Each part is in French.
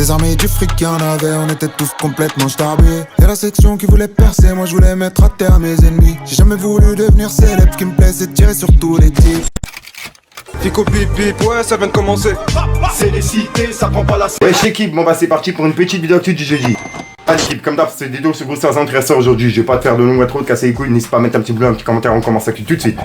Des armées du fric qu'il y en avait, on était tous complètement starbés. Y'a la section qui voulait percer, moi je voulais mettre à terre mes ennemis. J'ai jamais voulu devenir célèbre, ce qui me plaît c'est de tirer sur tous les types. Fico bip bip, ouais ça vient de commencer. C'est les cités, ça prend pas la. Wesh l'équipe, bon bah c'est parti pour une petite vidéo actu du jeudi. Allez l'équipe, comme d'hab, c'est des vidéos sur Bruxelles intéressant aujourd'hui. Je vais pas te faire de longues intros, de casser les couilles, n'hésite pas à mettre un petit bleu, un petit commentaire, on commence actu tout de suite.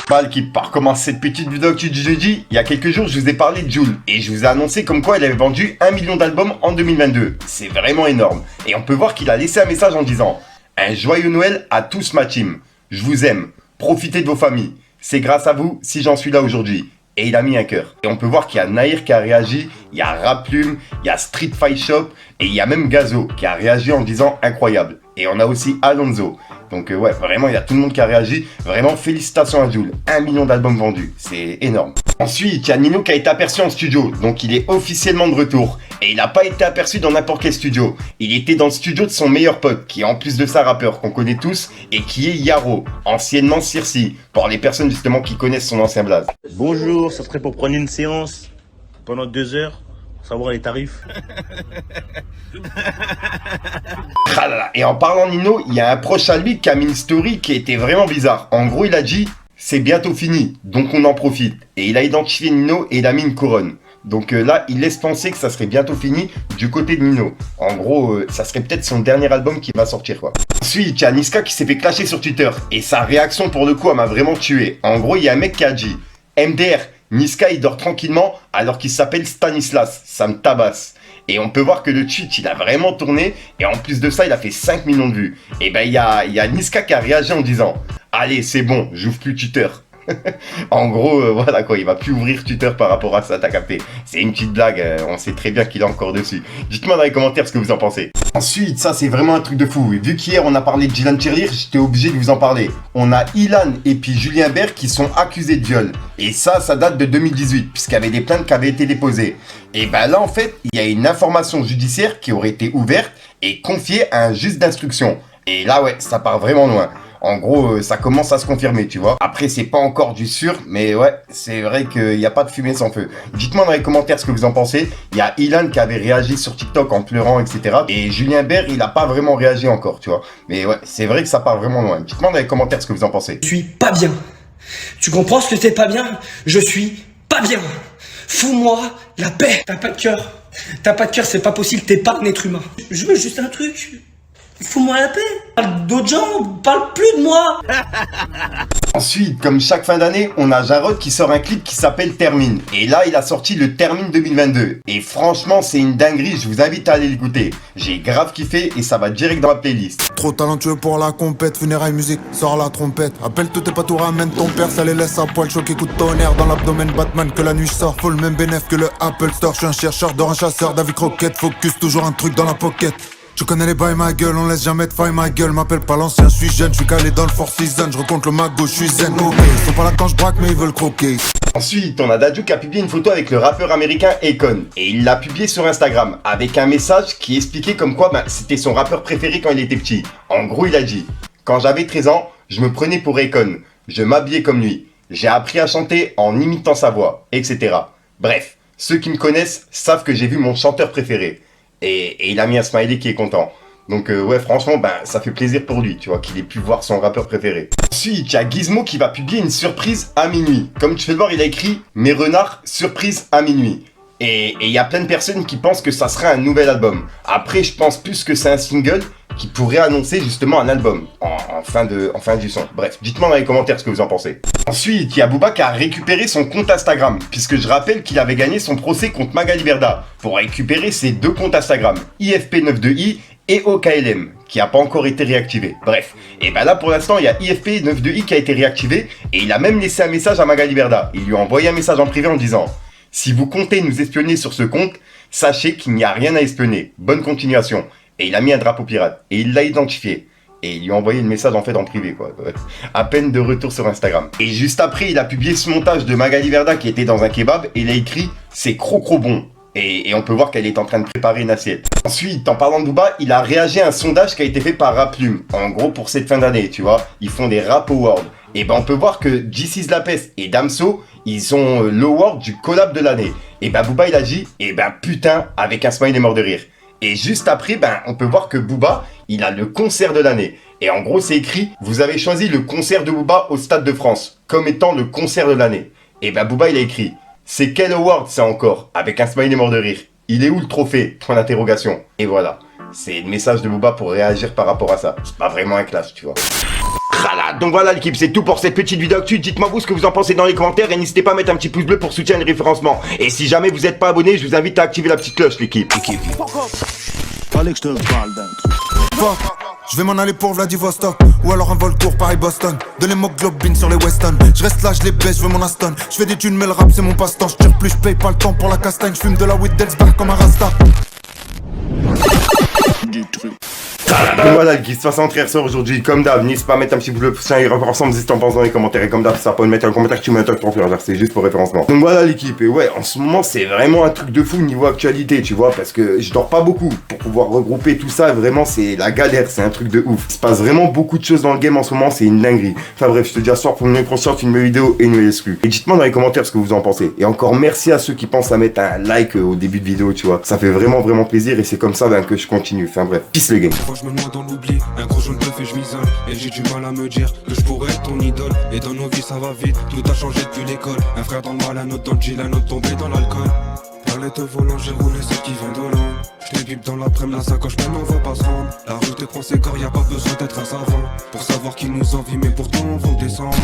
Bah l'équipe, par commencer cette petite vidéo actu du jeudi, il y a quelques jours je vous ai parlé de Jul et je vous ai annoncé comme quoi elle avait vendu 1 million d'albums en 2022. C'est vraiment énorme. Et on peut voir qu'il a laissé un message en disant: un joyeux Noël à tous ma team. Je vous aime. Profitez de vos familles. C'est grâce à vous si j'en suis là aujourd'hui. Et il a mis un cœur. Et on peut voir qu'il y a Nahir qui a réagi, il y a Raplume, il y a Street Fight Shop et il y a même Gazo qui a réagi en disant incroyable. Et on a aussi Alonso. Donc ouais, vraiment il y a tout le monde qui a réagi. Vraiment félicitations à Jul. 1 million d'albums vendus, c'est énorme. Ensuite, il y a Nino qui a été aperçu en studio. Donc il est officiellement de retour. Et il n'a pas été aperçu dans n'importe quel studio. Il était dans le studio de son meilleur pote, qui est en plus de ça rappeur qu'on connaît tous, et qui est Yaro, anciennement Circi, pour les personnes justement qui connaissent son ancien blaze. Bonjour, ça serait pour prendre une séance pendant 2 heures, pour savoir les tarifs. Et en parlant de Nino, il y a un proche à lui qui a mis une story qui était vraiment bizarre. En gros, il a dit: c'est bientôt fini, donc on en profite. Et il a identifié Nino et il a mis une couronne. Donc là, il laisse penser que ça serait bientôt fini du côté de Nino. En gros, ça serait peut-être son dernier album qui va sortir, quoi. Ensuite, il y a Niska qui s'est fait clasher sur Twitter. Et sa réaction, pour le coup, elle m'a vraiment tué. En gros, il y a un mec qui a dit: MDR, Niska, il dort tranquillement alors qu'il s'appelle Stanislas. Ça me tabasse. Et on peut voir que le tweet, il a vraiment tourné. Et en plus de ça, il a fait 5 millions de vues. Et ben, il y a Niska qui a réagi en disant: allez, c'est bon, j'ouvre plus Twitter. En gros, voilà quoi, il va plus ouvrir Twitter par rapport à ça, t'as capté. C'est une petite blague, on sait très bien qu'il est encore dessus. Dites-moi dans les commentaires ce que vous en pensez. Ensuite, ça c'est vraiment un truc de fou. Vu qu'hier on a parlé de Dylan Cherlir, j'étais obligé de vous en parler. On a Ilan et puis Julien Bert qui sont accusés de viol. Et ça date de 2018, puisqu'il y avait des plaintes qui avaient été déposées. Et ben là en fait, il y a une information judiciaire qui aurait été ouverte et confiée à un juge d'instruction. Et là ouais, ça part vraiment loin. En gros, ça commence à se confirmer, tu vois. Après, c'est pas encore du sûr, mais ouais, c'est vrai qu'il n'y a pas de fumée sans feu. Dites-moi dans les commentaires ce que vous en pensez. Il y a Ilan qui avait réagi sur TikTok en pleurant, etc. Et Julien Bert, il n'a pas vraiment réagi encore, tu vois. Mais ouais, c'est vrai que ça part vraiment loin. Dites-moi dans les commentaires ce que vous en pensez. Je suis pas bien. Tu comprends ce que c'est pas bien? Je suis pas bien. Fous-moi la paix. T'as pas de cœur. T'as pas de cœur, c'est pas possible. T'es pas un être humain. Je veux juste un truc. Fous-moi la paix. Parle d'autres gens, parle plus de moi. Ensuite, comme chaque fin d'année, on a Jarod qui sort un clip qui s'appelle Termine. Et là, il a sorti le Termine 2022. Et franchement, c'est une dinguerie, je vous invite à aller l'écouter. J'ai grave kiffé et ça va direct dans la playlist. Trop talentueux pour la compète, funérailles musique, sors la trompette. Appelle tous tes potes, ramène ton père, ça les laisse à poil, choc écoute tonnerre dans l'abdomen, Batman que la nuit sort. Faut le même bénéf que le Apple Store, je suis un chercheur d'or, un chasseur, David Croquette, focus, toujours un truc dans la pocket. Je connais les bails ma gueule, on laisse jamais de faille ma gueule. M'appelle pas l'ancien, je suis jeune, je suis calé dans le Four Seasons. Je recompte le mago, je suis zen, ok. Ils sont pas là quand je braque mais ils veulent croquer. Ensuite, on a Dadju qui a publié une photo avec le rappeur américain Akon. Et il l'a publié sur Instagram avec un message qui expliquait comme quoi c'était son rappeur préféré quand il était petit. En gros, il a dit: quand j'avais 13 ans, je me prenais pour Akon. Je m'habillais comme lui. J'ai appris à chanter en imitant sa voix, etc. Bref, ceux qui me connaissent savent que j'ai vu mon chanteur préféré. Et il a mis un smiley qui est content. Donc ouais, franchement, ça fait plaisir pour lui, tu vois, qu'il ait pu voir son rappeur préféré. Ensuite, il y a Gizmo qui va publier une surprise à minuit. Comme tu peux le voir, il a écrit « Mes renards, surprise à minuit ». Et il y a plein de personnes qui pensent que ça sera un nouvel album. Après, je pense plus que c'est un single qui pourrait annoncer justement un album en fin du son. Bref, dites-moi dans les commentaires ce que vous en pensez. Ensuite, il y a Booba qui a récupéré son compte Instagram, puisque je rappelle qu'il avait gagné son procès contre Magali Berda pour récupérer ses 2 comptes Instagram, IFP92i et OKLM, qui n'a pas encore été réactivé. Bref, et là pour l'instant, il y a IFP92i qui a été réactivé, et il a même laissé un message à Magali Berda. Il lui a envoyé un message en privé en disant: si vous comptez nous espionner sur ce compte, sachez qu'il n'y a rien à espionner. Bonne continuation. Et il a mis un drapeau pirate. Et il l'a identifié. Et il lui a envoyé le message en fait en privé, quoi. À peine de retour sur Instagram. Et juste après, il a publié ce montage de Magali Berda qui était dans un kebab. Et il a écrit « C'est croc bon ». Et on peut voir qu'elle est en train de préparer une assiette. Ensuite, en parlant de Booba, il a réagi à un sondage qui a été fait par Raplume. En gros, pour cette fin d'année, tu vois. Ils font des Rap Awards. Et ben on peut voir que JC Lapes et Damso, ils ont l'award du collab de l'année. Et ben Booba il a dit, et ben putain, avec un smile est mort de rire. Et juste après, ben on peut voir que Booba, il a le concert de l'année. Et en gros c'est écrit, vous avez choisi le concert de Booba au Stade de France, comme étant le concert de l'année. Et ben Booba il a écrit, c'est quel award ça encore, avec un smile est mort de rire. Il est où le trophée? Point d'interrogation. Et voilà. C'est le message de Booba pour réagir par rapport à ça. C'est pas vraiment un clash, tu vois. Donc voilà l'équipe, c'est tout pour cette petite vidéo actu. Dites-moi vous ce que vous en pensez dans les commentaires et n'hésitez pas à mettre un petit pouce bleu pour soutenir le référencement. Et si jamais vous n'êtes pas abonné, je vous invite à activer la petite cloche l'équipe. Fallait que je te parle d'un truc. Fuck, je vais m'en aller pour Vladivostok. Ou alors un vol court Paris Boston. De l'hémoglobine sur les Weston. Je reste là, je les baisse, je veux mon Aston. Je fais des thunes mais le rap c'est mon passe-temps. Je tire plus, je paye pas le temps pour la castagne. Je fume de la weed d'Elsbach comme un rasta. Du truc. Donc voilà le guide 63 ressort aujourd'hui comme d'hab, n'hésite pas à mettre un petit bleu pour ça et ensemble, n'hésite pas à en penser dans les commentaires et comme d'hab ça peut mettre un commentaire que tu mets un truc pour faire, c'est juste pour référencement. Donc voilà l'équipe, et ouais en ce moment c'est vraiment un truc de fou niveau actualité tu vois, parce que je dors pas beaucoup pour pouvoir regrouper tout ça, vraiment c'est la galère, c'est un truc de ouf. Il se passe vraiment beaucoup de choses dans le game en ce moment, c'est une dinguerie. Enfin bref, je te dis à ce soir pour une nouvelle conscience, une nouvelle vidéo et une nouvelle exclue. Et dites-moi dans les commentaires ce que vous en pensez. Et encore merci à ceux qui pensent à mettre un like au début de vidéo tu vois, ça fait vraiment plaisir et c'est comme ça que je continue. Enfin bref, peace les gars. Moi je me noie dans l'oubli, un gros jaune bœuf et je m'isole. Et j'ai du mal à me dire que je pourrais être ton idole. Et dans nos vies ça va vite, tout a changé depuis l'école. Un frère dans le mal, un autre dans le deal, un autre tombé dans l'alcool. Palette au volant, j'ai roulé celle qui vient d'Hollande. J't'ai bip dans l'après-midi, la sacoche maintenant on va pas se rendre. La route te prend ses corps, y'a pas besoin d'être un savant pour savoir qui nous envie, mais pourtant on va descendre.